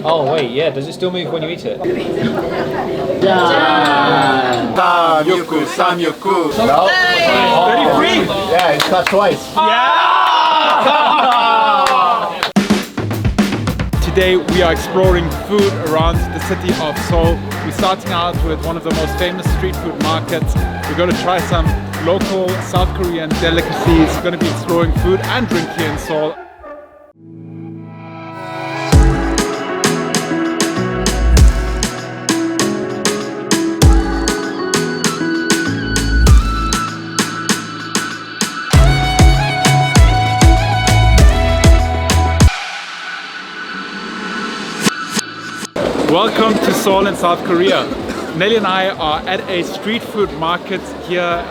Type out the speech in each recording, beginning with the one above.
Oh wait, yeah. Does it still move when you eat it? Samyuku, samyuku. No. 33. Yeah, it's cut twice. Today we are exploring food around the city of Seoul. We're starting out with one of the most famous street food markets. We're going to try some local South Korean delicacies. We're going to be exploring food and drink here in Seoul. Welcome to Seoul in South Korea. Nelly and I are at a street food market here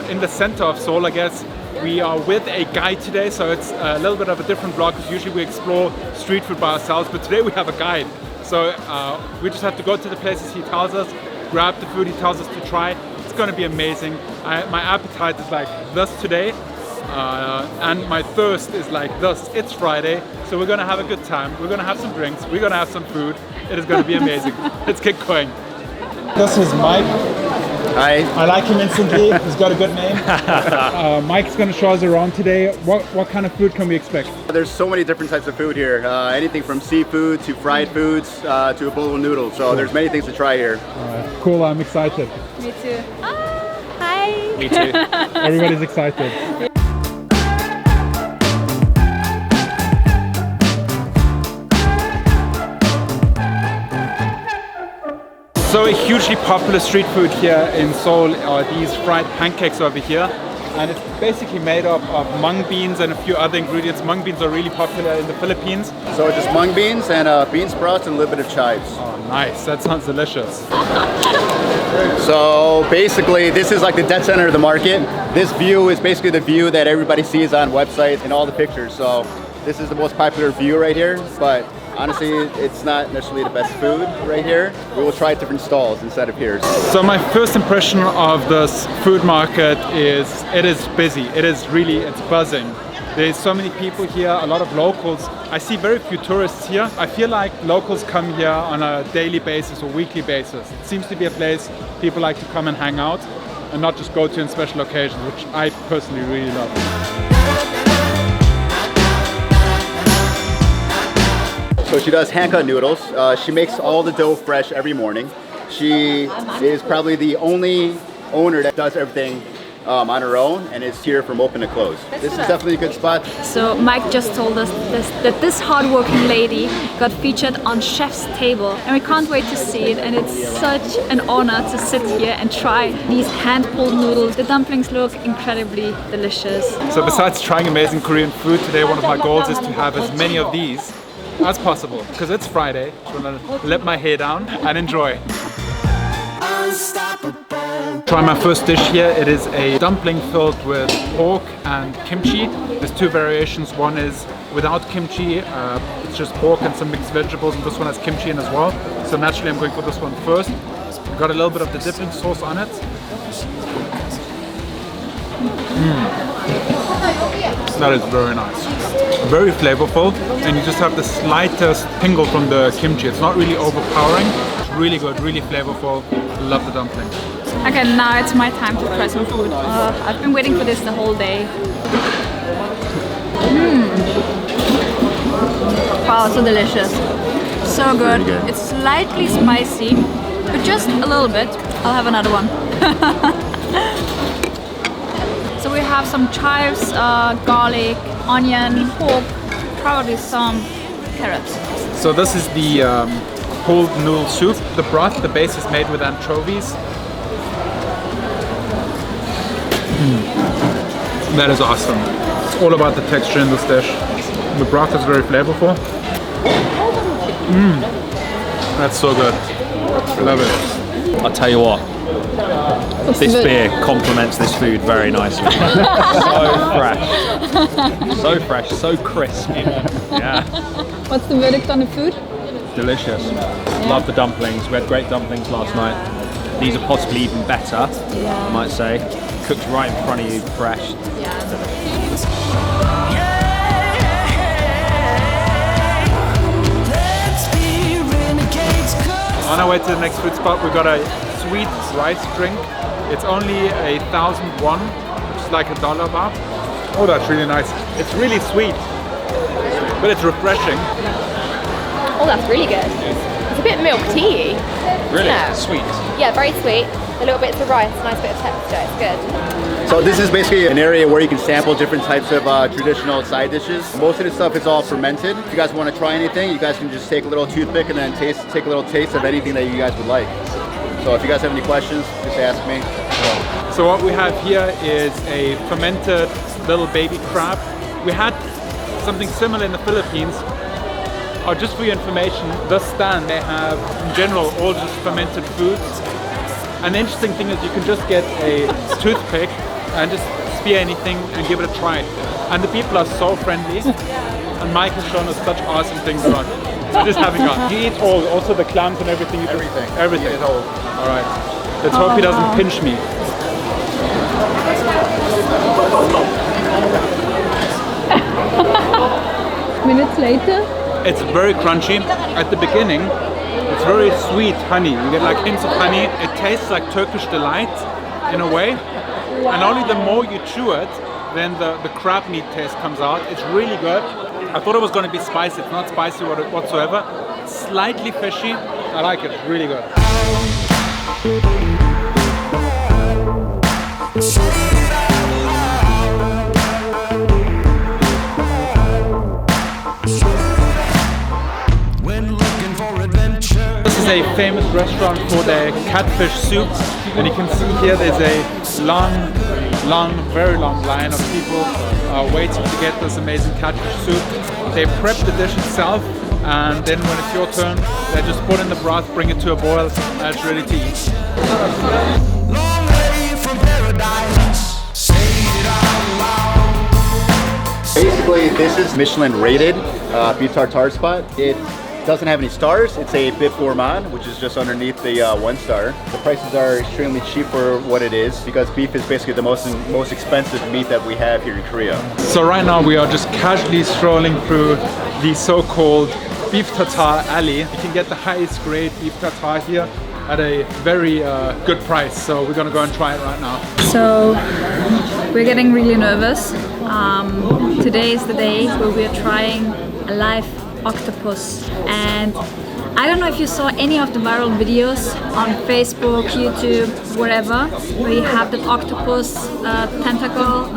in the center of Seoul, I guess. We are with a guide today, so it's a little bit of a different vlog because usually we explore street food by ourselves, but today we have a guide. So we just have to go to the places he tells us, grab the food he tells us to try. It's going to be amazing. My appetite is like this today. And my thirst is like this. It's Friday, so we're gonna have a good time. We're gonna have some drinks. We're gonna have some food. It is gonna be amazing. Let's get going. This is Mike. Hi. I like him instantly. He's got a good name. Mike's gonna show us around today. What kind of food can we expect? There's so many different types of food here. Anything from seafood to fried foods to a bowl of noodles. So there's many things to try here. Cool. I'm excited. Me too. Hi. Me too. Everybody's excited. So a hugely popular street food here in Seoul are these fried pancakes over here. And it's basically made up of mung beans and a few other ingredients. Mung beans are really popular in the Philippines. So just mung beans and bean sprouts and a little bit of chives. Oh, nice. That sounds delicious. So basically this is like the dead center of the market. This view is basically the view that everybody sees on websites and all the pictures. So this is the most popular view right here, but honestly, it's not necessarily the best food right here. We will try different stalls instead of here. So my first impression of this food market is it is busy. It's buzzing. There's so many people here, a lot of locals. I see very few tourists here. I feel like locals come here on a daily basis or weekly basis. It seems to be a place people like to come and hang out and not just go to in special occasions, which I personally really love. So she does hand-cut noodles. She makes all the dough fresh every morning. She is probably the only owner that does everything on her own and is here from open to close. This is definitely a good spot. So Mike just told us that this hardworking lady got featured on Chef's Table, and we can't wait to see it, and it's such an honor to sit here and try these hand-pulled noodles. The dumplings look incredibly delicious. So besides trying amazing Korean food, today one of my goals is to have as many of these as possible, because it's Friday. So I'm gonna let my hair down and enjoy. Try my first dish here. It is a dumpling filled with pork and kimchi. There's two variations. One is without kimchi, it's just pork and some mixed vegetables, and this one has kimchi in as well. So naturally I'm going for this one first. Got a little bit of the dipping sauce on it. That is very nice. Very flavorful, and you just have the slightest tingle from the kimchi. It's not really overpowering. It's really good, really flavorful. Love the dumpling. Okay, now it's my time to try some food. I've been waiting for this the whole day. Wow, so delicious. So good. It's slightly spicy, but just a little bit. I'll have another one. So we have some chives, garlic, onion, pork, probably some carrots. So this is the cold noodle soup. The broth, the base is made with anchovies. That is awesome. It's all about the texture in this dish. The broth is very flavorful. That's so good. Love it. I'll tell you what. This beer complements this food very nicely. So fresh, so crisp. Yeah. What's the verdict on the food? Delicious. Yeah. Love the dumplings. We had great dumplings last night. These are possibly even better, I might say. Cooked right in front of you, fresh. Let's be On our way to the next food spot, we got a sweet rice drink. It's only 1,000 won, which is like $1 bar. Oh, that's really nice. It's really sweet, but it's refreshing. Oh, that's really good. It's a bit milk tea-y. Really? Yeah. Sweet. Yeah, very sweet. A little bits of rice, nice bit of texture. It's good. So this is basically an area where you can sample different types of traditional side dishes. Most of the stuff is all fermented. If you guys want to try anything, you guys can just take a little toothpick and then take a little taste of anything that you guys would like. So if you guys have any questions, just ask me. So what we have here is a fermented little baby crab. We had something similar in the Philippines. Just for your information, this stand, they have, in general, all just fermented foods. And the interesting thing is you can just get a toothpick and just spear anything and give it a try. And the people are so friendly. And Mike has shown us such awesome things around. We're just having fun. He eats all, also the clams and everything. Everything. Everything. He eats all. All right. Let's hope he doesn't pinch me. Minutes later. It's very crunchy. At the beginning, it's very sweet honey. You get like hints of honey. It tastes like Turkish delight in a way. And only the more you chew it, then the crab meat taste comes out. It's really good. I thought it was going to be spicy. It's not spicy whatsoever. Slightly fishy. I like it. It's really good. This is a famous restaurant for their catfish soup, and you can see here there's a very long line of people waiting to get this amazing catfish soup. They prep the dish itself, and then when it's your turn, they just put in the broth, bring it to a boil, and it's ready to eat. Long way from paradise, say it out loud. Basically, this is Michelin rated beef tartare spot. It doesn't have any stars. It's a bib gourmand, which is just underneath the 1 star. The prices are extremely cheap for what it is because beef is basically the most expensive meat that we have here in Korea. So right now we are just casually strolling through the so-called beef tartare alley. You can get the highest grade beef tartare here at a very good price. So we're gonna go and try it right now. So we're getting really nervous. Today is the day where we're trying a live octopus, and I don't know if you saw any of the viral videos on Facebook, YouTube, wherever, where you have the octopus tentacle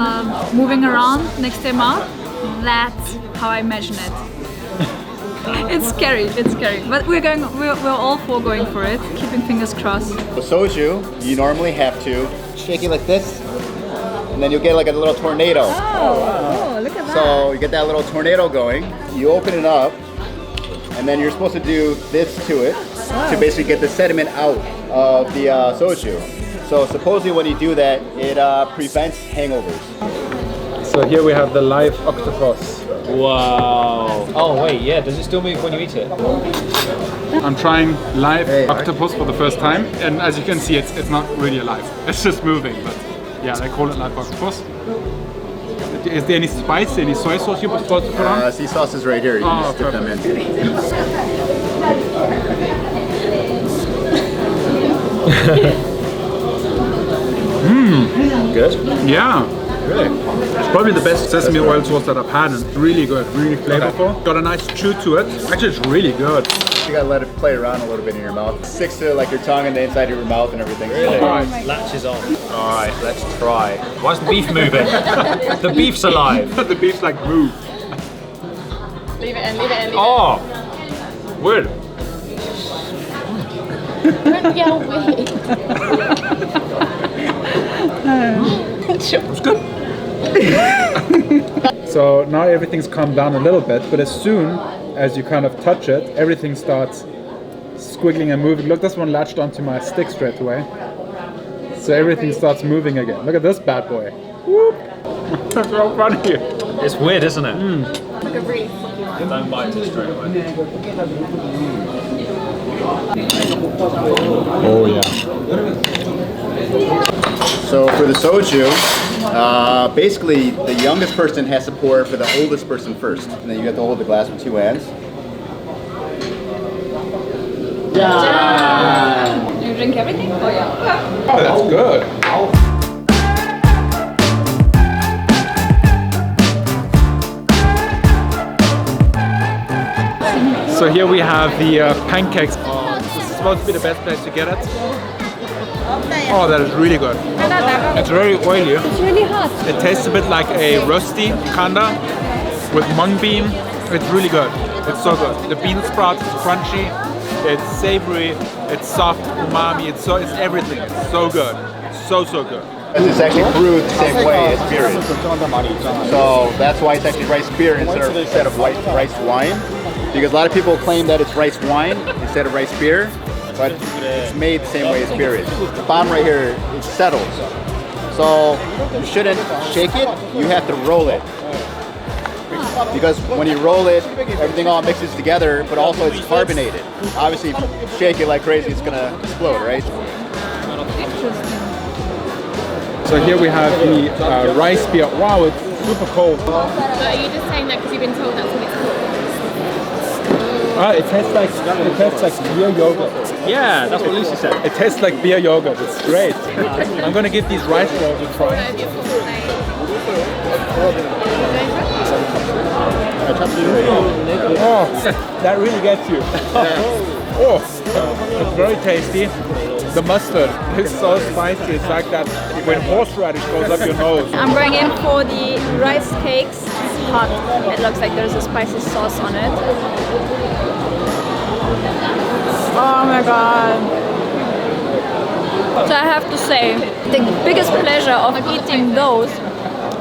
moving around next to your mouth. That's how I imagine it. It's scary, but we're all four going for it, keeping fingers crossed. The soju, you normally have to shake it like this, and then you'll get like a little tornado. Oh, look at that. So you get that little tornado going, you open it up, and then you're supposed to do this to it to basically get the sediment out of the soju. So supposedly when you do that, it prevents hangovers. So here we have the live octopus. Wow. Oh wait, yeah. Does it still move when you eat it? I'm trying live octopus for the first time, and as you can see, it's not really alive. It's just moving, but yeah, they call it live octopus. Is there any spice, any soy sauce you're supposed to put on? Sea sauce is right here. You can just dip them in. Good? Yeah. Really? It's probably the best sesame oil sauce that I've had, and it's really good, really flavorful. Got a nice chew to it. Actually, it's really good. You gotta let it play around a little bit in your mouth. It sticks to like your tongue and the inside of your mouth and everything. Really? Alright. Latches on. Alright, let's try. Why is the beef moving? The beef's alive. The beef's like move. Leave it in, leave it in, leave Oh! Weird. it in. Don't yell weird. It's good. So now everything's calmed down a little bit, but as soon as you kind of touch it, everything starts squiggling and moving. Look, this one latched onto my stick straight away. So everything starts moving again. Look at this bad boy. Whoop. That's so funny. It's weird, isn't it? Like a really funky one. Don't bite it straight away. Oh yeah. So for the soju, basically the youngest person has to pour for the oldest person first. And then you have to hold the glass with 2 hands. Yeah. drink everything? Oh yeah. Oh, that's good. So here we have the pancakes. Oh, this is supposed to be the best place to get it. Oh, that is really good. It's very oily. It's really hot. It tastes a bit like a roasty kanda with mung bean. It's really good. It's so good. The bean sprout is crunchy. It's savory. It's soft, umami. It's everything. It's so good. So good. It's actually brewed the same way as beer is. So that's why it's actually rice beer instead of rice wine. Because a lot of people claim that it's rice wine instead of rice beer, but it's made the same way as beer is. The bomb right here, it settles. So you shouldn't shake it, you have to roll it. Because when you roll it, everything all mixes together, but also it's carbonated. Obviously, if you shake it like crazy, it's gonna explode, right? So here we have the rice beer. Wow, it's super cold. But are you just saying that because you've been told that's what it's called? It tastes like beer yogurt. Yeah, that's what Lucy said. It tastes like beer yogurt. It's great. I'm gonna give these rice rolls a try. Oh, that really gets you. Oh, it's very tasty. The mustard is so spicy. It's like that when horseradish goes up your nose. I'm going in for the rice cakes. It's hot. It looks like there's a spicy sauce on it. Oh my god. So I have to say, the biggest pleasure of eating those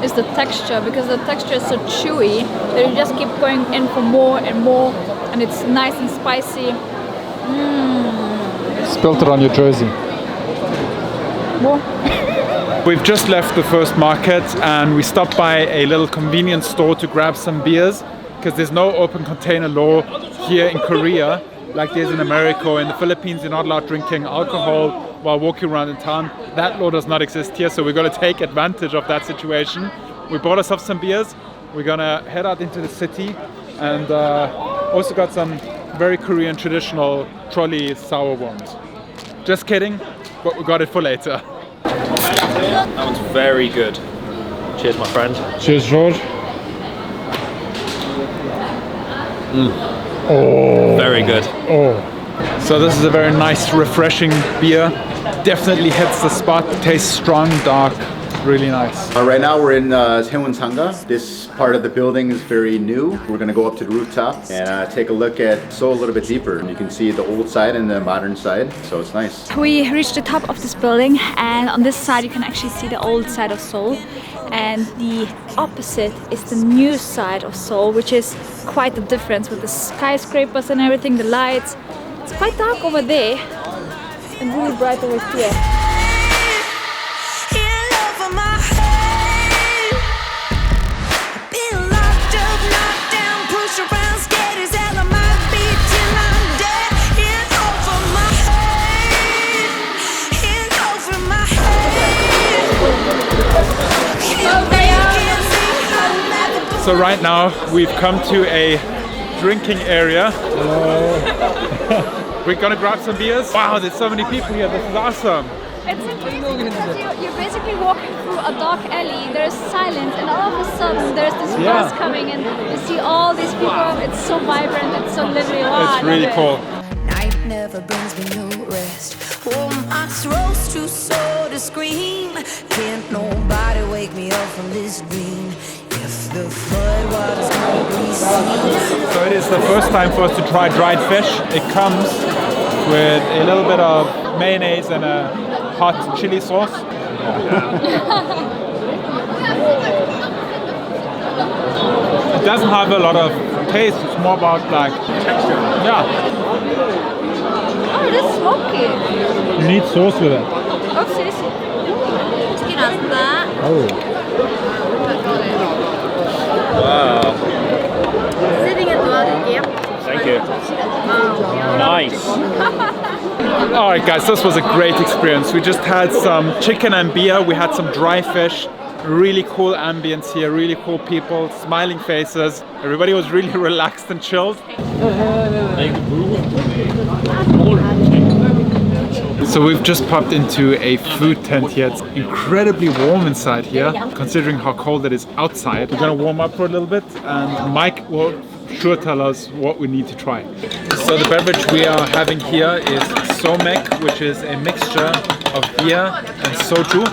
is the texture, because the texture is so chewy that you just keep going in for more and more, and it's nice and spicy. Spilt it on your jersey. We've just left the first market and we stopped by a little convenience store to grab some beers, because there's no open container law here in Korea like there's in America or in the Philippines. You're not allowed drinking alcohol while walking around in town. That law does not exist here, so we're going to take advantage of that situation. We bought ourselves some beers. We're going to head out into the city, and also got some very Korean traditional trolley sour ones. Just kidding, but we got it for later. That one's very good. Cheers, my friend. Cheers, George. Oh. Very good. Oh. So this is a very nice, refreshing beer. Definitely hits the spot. Tastes strong, dark, really nice. Right now we're in Sangha. This part of the building is very new. We're going to go up to the rooftop and take a look at Seoul a little bit deeper. You can see the old side and the modern side, so it's nice. We reached the top of this building, and on this side you can actually see the old side of Seoul, and the opposite is the new side of Seoul, which is quite the difference with the skyscrapers and everything, the lights. It's quite dark over there and really bright over here. So right now we've come to a drinking area. We're gonna grab some beers. Wow, there's so many people here. This is awesome. It's amazing because you're basically walking through a dark alley. There's silence, and all of a sudden there's this bus coming, and you see all these people. It's so vibrant. It's so lively. Wow, it's really cool. Night never brings me no rest. Oh, my throat's too sore to scream. Can't nobody wake me up from this dream. If the floodwaters don't recede. So it is the first time for us to try dried fish. It comes with a little bit of mayonnaise and a hot chili sauce. It doesn't have a lot of taste. It's more about like texture. Yeah. Oh, it is smoky. You need sauce with it. Oh, seriously. Oh. Wow. Thank you. Nice. Alright guys, this was a great experience. We just had some chicken and beer, we had some dry fish, really cool ambience here, really cool people, smiling faces. Everybody was really relaxed and chilled. So we've just popped into a food tent here. It's incredibly warm inside here, considering how cold it is outside. We're gonna warm up for a little bit, and Mike will sure tell us what we need to try. So the beverage we are having here is somek, which is a mixture of beer and soju.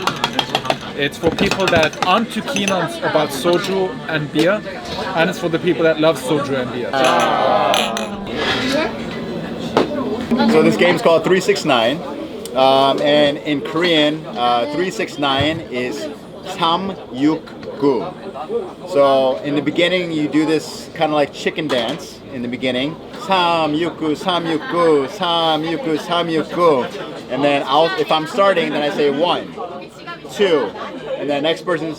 It's for people that aren't too keen about soju and beer, and it's for the people that love soju and beer. So this game's called 369, and in Korean, 369 is samyukgu. So in the beginning, you do this kind of like chicken dance in the beginning. Samyukgu, samyukgu, samyukgu, samyukgu. And then if I'm starting, then I say 1, 2, and then next person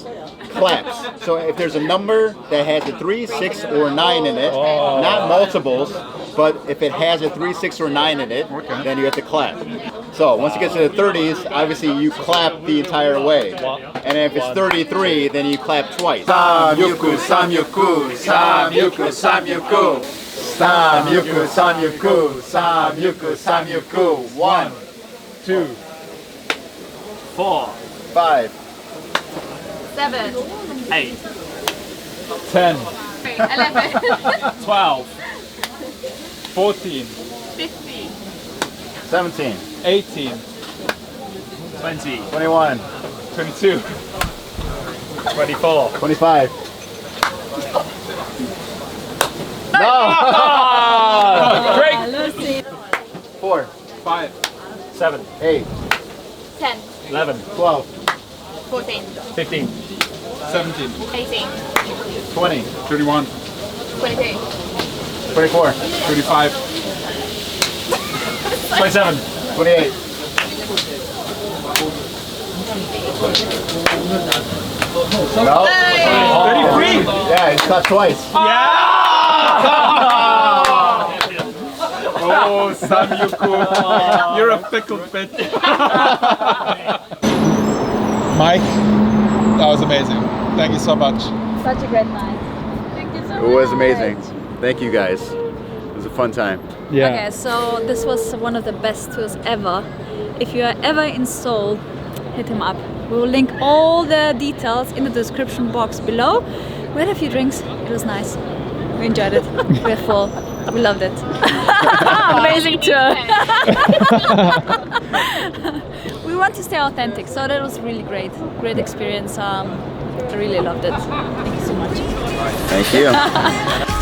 claps. So if there's a number that has a 3, 6, or 9 in it, not multiples, but if it has a 3, 6, or 9 in it, then you have to clap. So once it gets to the 30s, obviously you clap the entire way. And if it's 33, then you clap twice. Samyukgu, samyukgu, samyukgu, samyukgu. Samyukgu, samyukgu, samyukgu, samyukgu. 1, 2, 4, 5, 7, 8, 10, 11, 12, 14, 15, 17, 18, 20, 21, 22, 24. 25. No! Great! 4, 5, 7, 8, 10, 11, 12, 14, 15, 17, 18, 20, 21, 22, 24, 35, 27, 28. No? 33. Yeah, it's clapped twice. Oh, Samyukgu, you're a fickle bitch. Mike, that was amazing. Thank you so much. Such a great night. Thank you so much. It was amazing. Thank you guys. It was a fun time. Yeah. Okay, so this was one of the best tours ever. If you are ever in Seoul, hit him up. We will link all the details in the description box below. We had a few drinks. It was nice. We enjoyed it. We're full. We loved it. Amazing tour. We want to stay authentic, so that was really great. Great experience. I really loved it. Thank you so much. Thank you.